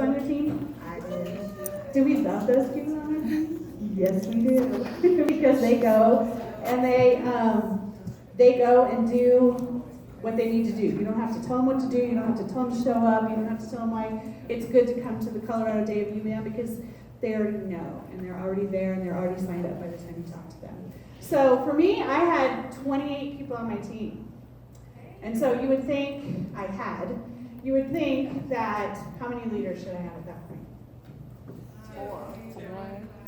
on your team? I did. Do we love those people on our team? Yes, we do. Because they go and they go and do what they need to do. You don't have to tell them what to do. You don't have to tell them to show up. You don't have to tell them why it's good to come to the Colorado Day of UBAM, because they already know and they're already there and they're already signed up by the time you talk to them. So for me, I had 28 people on my team. And so you would think that, how many leaders should I have at that point?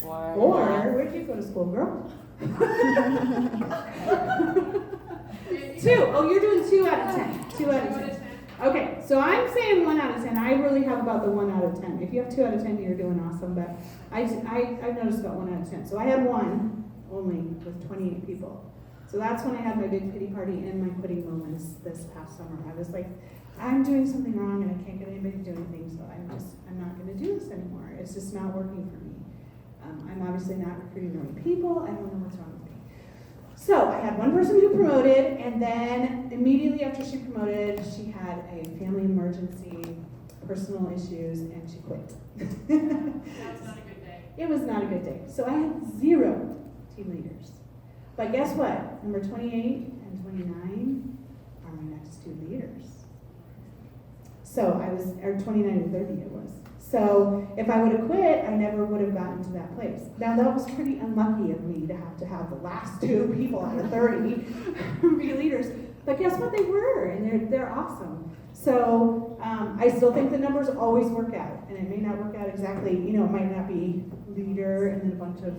4. 4? Where'd you go to school, girl? 2. Oh, you're doing 2 out of 10. 2 out of 10. Okay, so I'm saying 1 out of 10. I really have about the 1 out of 10. If you have 2 out of 10, you're doing awesome. But I've noticed about 1 out of 10. So I had 1 only with 28 people. So that's when I had my big pity party and my quitting moments this past summer. I was like, I'm doing something wrong and I can't get anybody to do anything, so I'm not going to do this anymore. It's just not working for me. I'm obviously not recruiting the right people. I don't know what's wrong with me. So I had one person who promoted, and then immediately after she promoted, she had a family emergency, personal issues, and she quit. That was not a good day. It was not a good day. So I had 0 team leaders. But guess what? Number 28 and 29 are my next 2 leaders. So I was, or 29 and 30 it was. So if I would have quit, I never would have gotten to that place. Now that was pretty unlucky of me to have the last 2 people out of 30 be leaders. But guess what? They were, and they're awesome. So I still think the numbers always work out, and it may not work out exactly. It might not be leader and then a bunch of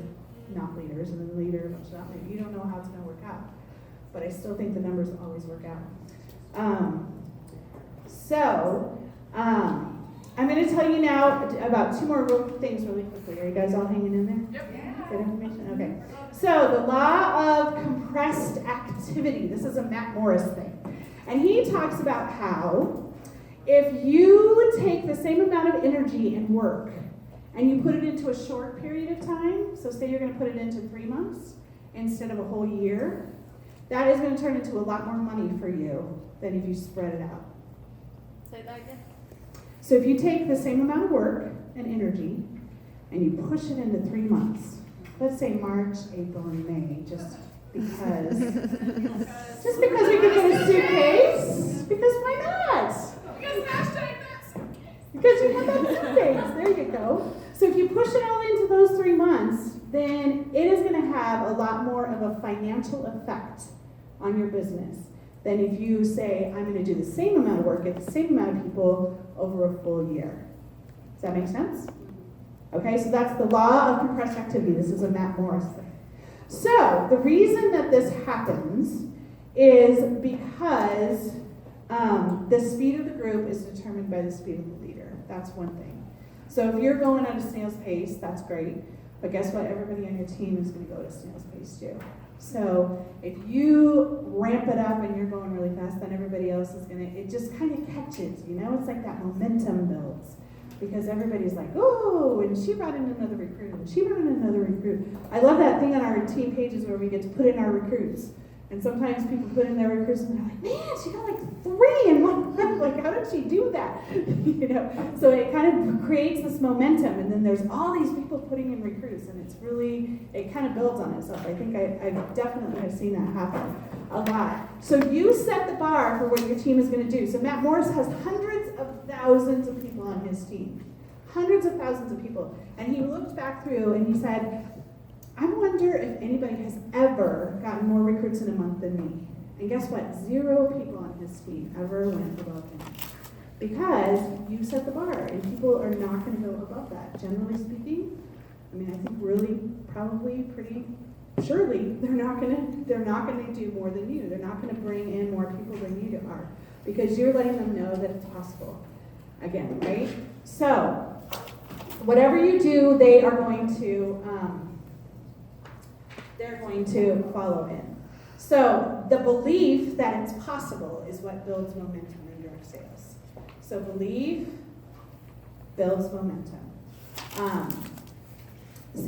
not leaders and then leader, a bunch of not leaders. You don't know how it's going to work out. But I still think the numbers always work out. I'm going to tell you now about 2 more things really quickly. Are you guys all hanging in there? Yep. Yeah. Good information? Okay. So the law of compressed activity. This is a Matt Morris thing. And he talks about how if you take the same amount of energy and work and you put it into a short period of time, so say you're going to put it into 3 months instead of a whole year, that is going to turn into a lot more money for you than if you spread it out. Say that again. So if you take the same amount of work and energy and you push it into 3 months, let's say March, April, and May, just because we could get a suitcase, because why not? Because hashtag that suitcase. Because you have that suitcase, there you go. So if you push it all into those 3 months, then it is going to have a lot more of a financial effect on your business than if you say, I'm going to do the same amount of work, get the same amount of people over a full year. Does that make sense? Okay, so that's the law of compressed activity. This is a Matt Morris thing. So the reason that this happens is because the speed of the group is determined by the speed of the leader. That's one thing. So if you're going at a snail's pace, that's great. But guess what? Everybody on your team is going to go at a snail's pace too. So if you ramp it up and you're going really fast, then everybody else is going to, it just kind of catches, It's like that momentum builds. Because everybody's like, oh, and she brought in another recruit, and she brought in another recruit. I love that thing on our team pages where we get to put in our recruits. And sometimes people put in their recruits and they're like, man, she got like 3 in one month. Like, how did she do that? So it kind of creates this momentum, and then there's all these people putting in recruits, and it's really, it kind of builds on itself. I think I definitely have seen that happen a lot. So you set the bar for what your team is going to do. So Matt Morris has hundreds of thousands of people on his team. Hundreds of thousands of people. And he looked back through and he said, I wonder if anybody has ever gotten more recruits in a month than me. And guess what? 0 people on his team ever went above him. Because you set the bar, and people are not going to go above that. Generally speaking, I think really, probably, pretty surely, they're not going to do more than you. They're not going to bring in more people than you are, because you're letting them know that it's possible. Again, right? So whatever you do, they're going to follow in. So the belief that it's possible is what builds momentum in direct sales. So belief builds momentum.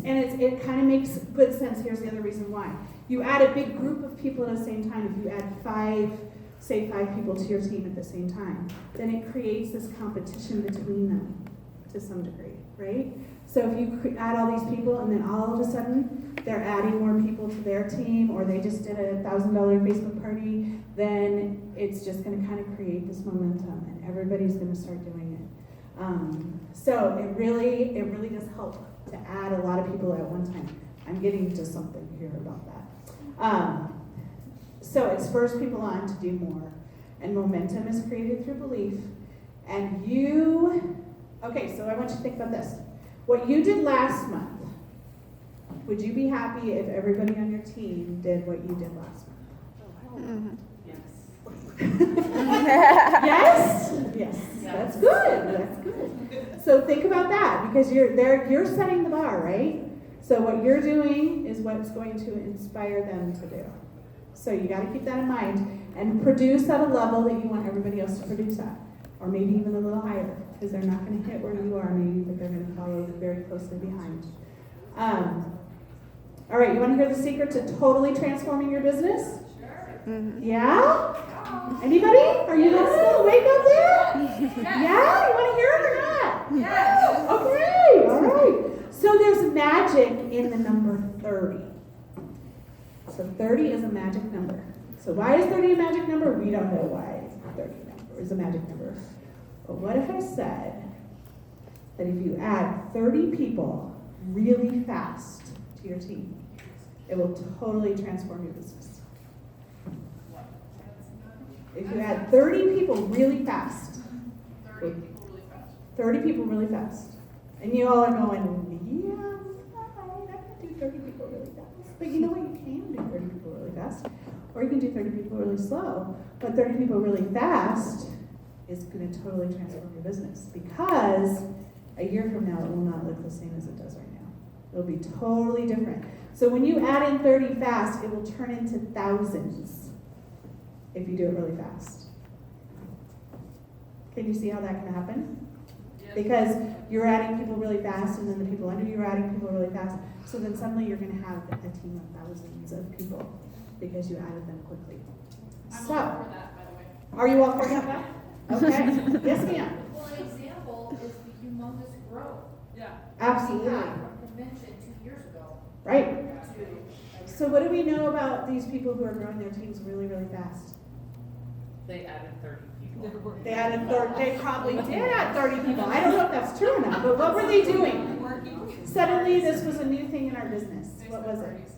And it kind of makes good sense. Here's the other reason why. You add a big group of people at the same time. If you add 5 people to your team at the same time, then it creates this competition between them. Does to some degree, right? So if you add all these people and then all of a sudden they're adding more people to their team, or they just did a $1,000 Facebook party, then it's just going to kind of create this momentum, and everybody's going to start doing it. So it really does help to add a lot of people at one time. I'm getting to something here about that. So it spurs people on to do more, and momentum is created through belief. And okay, so I want you to think about this. What you did last month, would you be happy if everybody on your team did what you did last month? Yes? Yes. That's good. That's good. So think about that, because you're setting the bar, right? So what you're doing is what's going to inspire them to do. So you got to keep that in mind and produce at a level that you want everybody else to produce at, or maybe even a little higher, because they're not going to hit where you are, maybe, but they're going to follow very closely behind. All right, you want to hear the secret to totally transforming your business? Sure. Mm-hmm. Yeah? Anybody? Are you still awake up there? Yeah? You want to hear it or not? Yes. Okay, all right. So there's magic in the number 30. So 30 is a magic number. So why is 30 a magic number? We don't know why 30 is a magic number. But what if I said that if you add 30 people really fast to your team, it will totally transform your business? If you add 30 people really fast, 30 people really fast. 30 people really fast, and you all are going, yeah, I can do 30 people really fast. But you know what? You can do 30 people really fast, or you can do 30 people really slow. But 30 people really fast is going to totally transform your business, because a year from now it will not look the same as it does right now. It'll be totally different. So when you add in 30 fast, it will turn into thousands if you do it really fast. Can you see how that can happen? Yes. Because you're adding people really fast, and then the people under you are adding people really fast. So then suddenly you're going to have a team of thousands of people because you added them quickly. I'm So, all for that, by the way. are you all for that? Okay. Yes, ma'am. Well, an example is the humongous growth Yeah. Absolutely. we had from convention 2 years ago Right. to. So what do we know about these people who are growing their teams really, really fast? They added 30 people. They added 30, they probably did add 30 people. I don't know if that's true or not, but what were they doing? Suddenly this was a new thing in our business. What was it?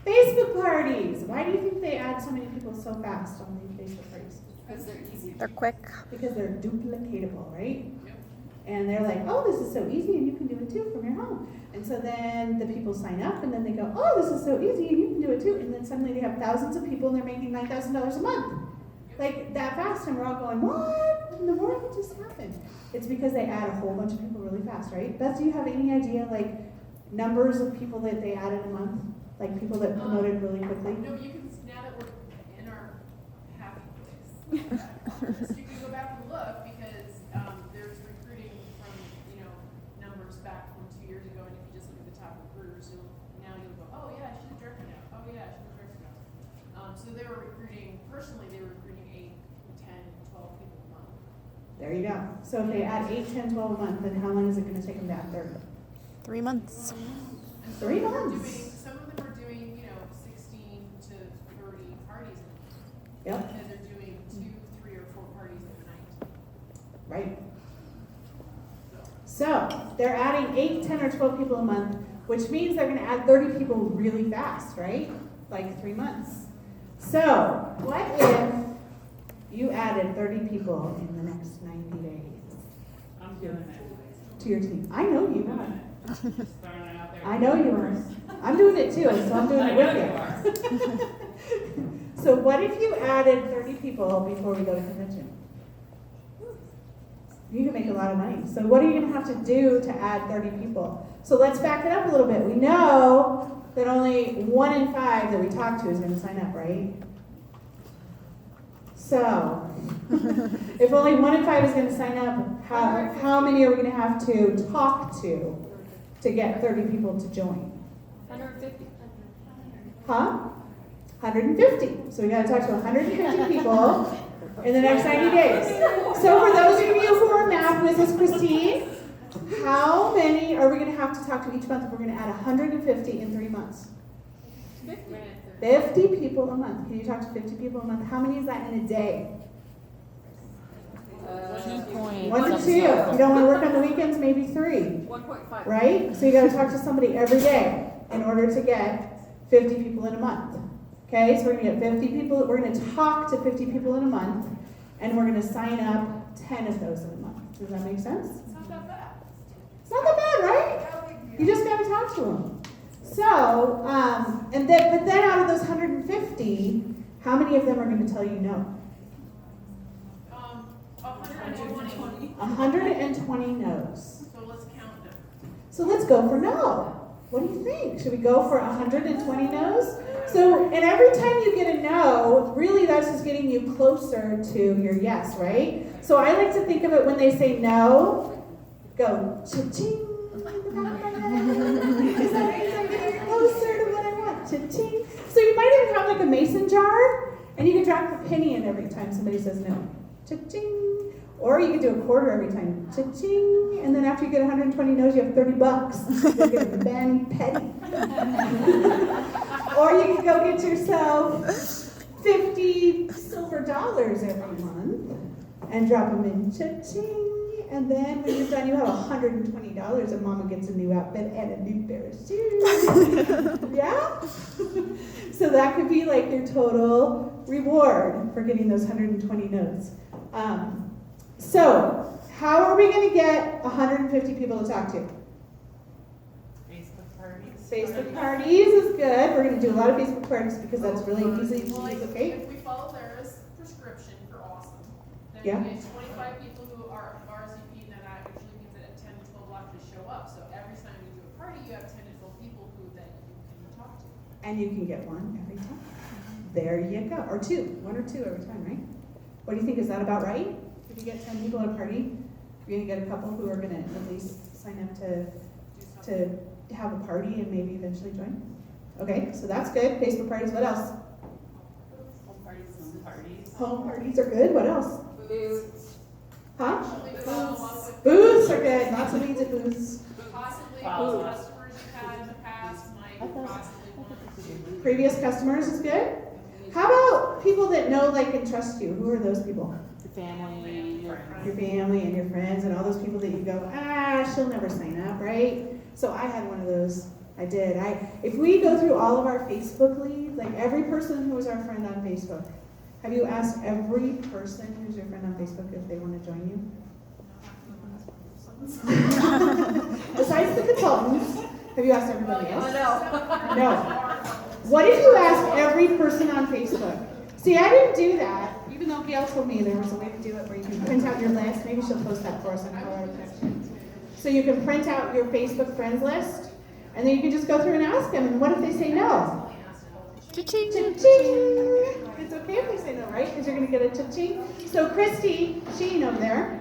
Facebook parties. Why do you think they add so many people so fast on these Facebook parties? Because they're easy. They're quick. Because they're duplicatable, right? Yep. And they're like, oh, this is so easy, and you can do it too from your home. And so then the people sign up, and then they go, oh, this is so easy, and you can do it too. And then suddenly they have thousands of people, and they're making $9,000 a month. Like that fast, and we're all going, what in the world just happened? It's because they add a whole bunch of people really fast, right? Beth, do you have any idea, like, numbers of people that they added a month? Like people that promoted really quickly? No, you can, now that we're in our happy place, you can go back and look, because there's recruiting from, numbers back from 2 years ago, and if you just look at the top recruiters, you'll go, oh yeah, she's a director now, oh yeah, she's a director now. So they were recruiting, personally, they were recruiting 8, 10, 12 people a month. There you go. So if they add 8, 10, 12 a month, then how long is it going to take them to add 30? 3 months. And 3 some of them were months. some of them were doing, 16 to 30 parties a month. Yep. Because they're doing 2, 3, or 4 parties at night. Right. So, So they're adding 8, 10, or 12 people a month, which means they're going to add 30 people really fast, right? Like 3 months. So what if you added 30 people in the next 90 days I'm doing it. to your team? I know you are. Just throwing it out there. I know you are. I'm doing it too, so I'm doing I it know with you you. are. So what if you added 30 people before we go to convention? You can make a lot of money. So what are you going to have to do to add 30 people? So let's back it up a little bit. We know that only 1 in 5 that we talk to is going to sign up, right? So if only 1 in 5 is going to sign up, how many are we going to have to talk to get 30 people to join? 150. Huh? 150. So we got to talk to 150 people in the next 90 days. So for those of you who are math with us, Christine, How many are we gonna have to talk to each month if we're gonna add 150 in 3 months? 50 people a month. Can you talk to 50 people a month? How many is that in a day? 1 to 2. You don't want to work on the weekends, maybe 3. 1.5. Right? So you got to talk to somebody every day in order to get 50 people in a month. Okay, so we're going to get 50 people. We're going to talk to 50 people in a month, and we're going to sign up 10 of those in a month. Does that make sense? It's not that bad. It's not that bad, right? You just got to talk to them. So, but then out of those 150, how many of them are going to tell you no? 120. 120 no's. So let's count them. So let's go for no. What do you think? Should we go for 120 no's? So, and every time you get a no, really that's just getting you closer to your yes, right? So I like to think of it when they say no, go cha-ching. Is that means I'm getting closer to what I want? Cha-ching. So you might even have like a mason jar, and you can drop a penny in every time somebody says no. Cha-ching. Or you could do a quarter every time. Cha-ching. And then after you get 120 no's, you have $30. You're getting Ben Petty. Or you could go get yourself 50 silver dollars every month and drop them in. Cha-ching. And then when you're done, you have $120 and mama gets a new outfit and a new pair of shoes. Yeah? So that could be like your total reward for getting those 120 no's. So, how are we going to get 150 people to talk to? Facebook parties. Facebook parties is good. We're going to do a lot of Facebook parties because that's really easy to Well, use, like, okay? if we follow Lara's prescription for awesome, then Yeah. we get 25 people who are RSVP, and then that usually means that 10 to 12 will actually show up. So every time you do a party, you have 10 to 12 people who then you can talk to. And you can get one every time. There you go. Or 2. 1 or 2 every time, right? What do you think? Is that about right? If you get 10 people at a party, you're going to get a couple who are going to at least sign up to have a party and maybe eventually join. Okay, so that's good. Facebook parties. What else? Home parties. Home parties. Home parties are good. What else? Booths. Huh? Usually we follow up with Booths are good. Lots of needs at booths. possibly Wow. customers you've had in the past might possibly want. Previous customers is good. How about people that know, like, and trust you? Who are those people? Your family. Your family and your friends and all those people that you go, she'll never sign up, right? So I had one of those. I did. If we go through all of our Facebook leads, like every person who was our friend on Facebook, have you asked every person who's your friend on Facebook if they want to join you? Besides the consultants, have you asked everybody else? No. What if you ask every person on Facebook? See, I didn't do that, even though Gail told me there was a way to do it where you can print out your list. Maybe she'll post that for us on Colorado Connection. So you can print out your Facebook friends list, and then you can just go through and ask them, and what if they say no? Cha-ching! Cha-ching! It's okay if they say no, right? Because you're going to get a cha-ching. So Christy Sheen over there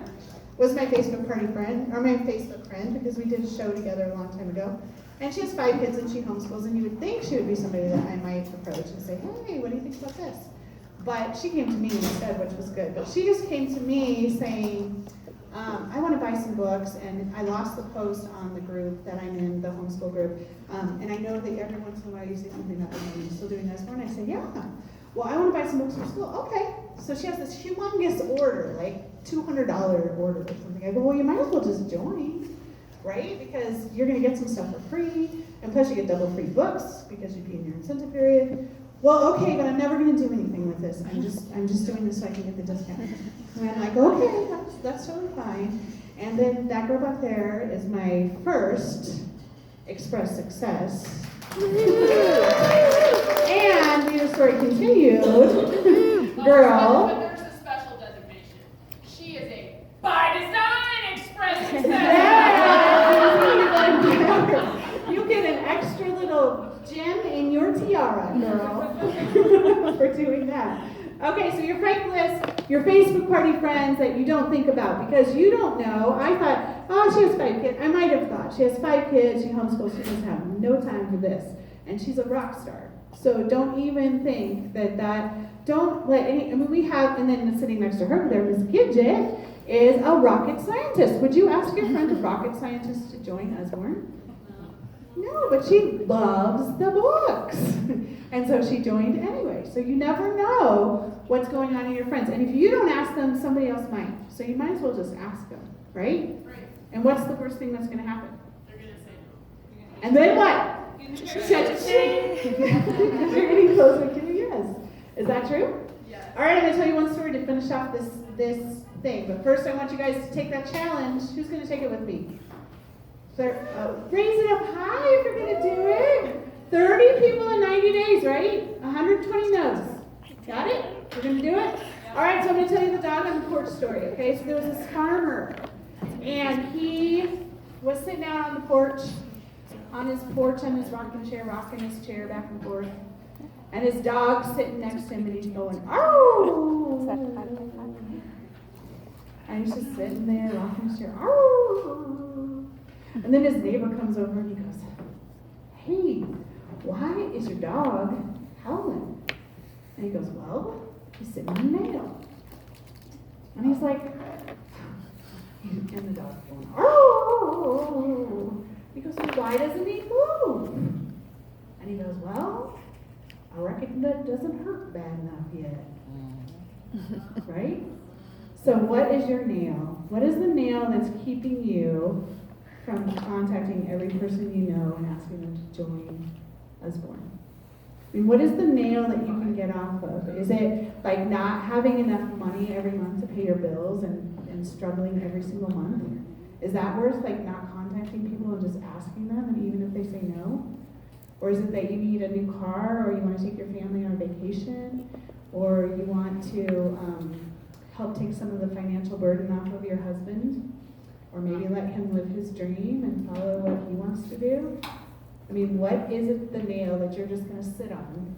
was my Facebook party friend, or my Facebook friend, because we did a show together a long time ago. And she has 5 kids and she homeschools, and you would think she would be somebody that I might approach and say, hey, what do you think about this? But she came to me instead, which was good. But she just came to me saying, I want to buy some books, and I lost the post on the group that I'm in, the homeschool group. And I know that every once in a while you say something about me still doing this one. I said, yeah. Well, I want to buy some books for school. Okay. So she has this humongous order, like $200 order or something. I go, well, you might as well just join, right? Because you're going to get some stuff for free, and plus you get double free books because you'd be in your incentive period. Well, okay, but I'm never going to do anything with this. I'm just doing this so I can get the discount. And I'm like, okay, that's totally fine. And then that girl back there is my first Express success. And the story continued. Girl. But there's a special designation. She is a by design express success. Yeah. You get an extra little gem in your tiara, girl, for doing that. Okay, so your friend list, your Facebook party friends that you don't think about because you don't know. I thought, oh, she has 5 kids. I might have thought she has 5 kids. She homeschools. She doesn't have no time for this, and she's a rock star. So don't even think that. Don't let any. I mean, we have, and then sitting next to her there, Miss Gidget. is a rocket scientist. Would you ask your friend a rocket scientist to join Usborne? No, but she loves the books. And so she joined anyway. So you never know what's going on in your friends. And if you don't ask them, somebody else might. So you might as well just ask them, right? Right, And what's the worst thing that's going to happen? they're gonna say no. And then what? Cha-ching! You're getting closer to a yes. Is that true? Yes. All right, I'm going to tell you one story to finish off this thing. But first, I want you guys to take that challenge. Who's going to take it with me? Raise it up high if you're going to do it. 30 people in 90 days, right? 120 no's. Got it? We're going to do it? All right, so I'm going to tell you the dog on the porch story, okay? So there was this farmer, and he was sitting out on the porch, on his rocking chair, rocking his chair back and forth. And his dog's sitting next to him, and he's going, "Arr!" And he's just sitting there, rocking his chair, "Arr!" And then his neighbor comes over and he goes, "Hey, why is your dog howling?" And he goes, "Well, he's sitting in the nail." And he's like, and the dog's going, "Oh." He goes, "Well, why doesn't he move?" And he goes, "Well, I reckon that doesn't hurt bad enough yet." Right? So what is your nail? What is the nail that's keeping you from contacting every person you know and asking them to join Usborne? I mean, what is the nail that you can get off of? Is it like not having enough money every month to pay your bills and struggling every single month? Is that worth like not contacting people and just asking them, and even if they say no? Or is it that you need a new car, or you want to take your family on a vacation, or you want to help take some of the financial burden off of your husband, or maybe let him live his dream and follow what he wants to do? I mean, what is it, the nail that you're just going to sit on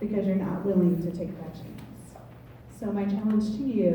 because you're not willing to take that chance? So my challenge to you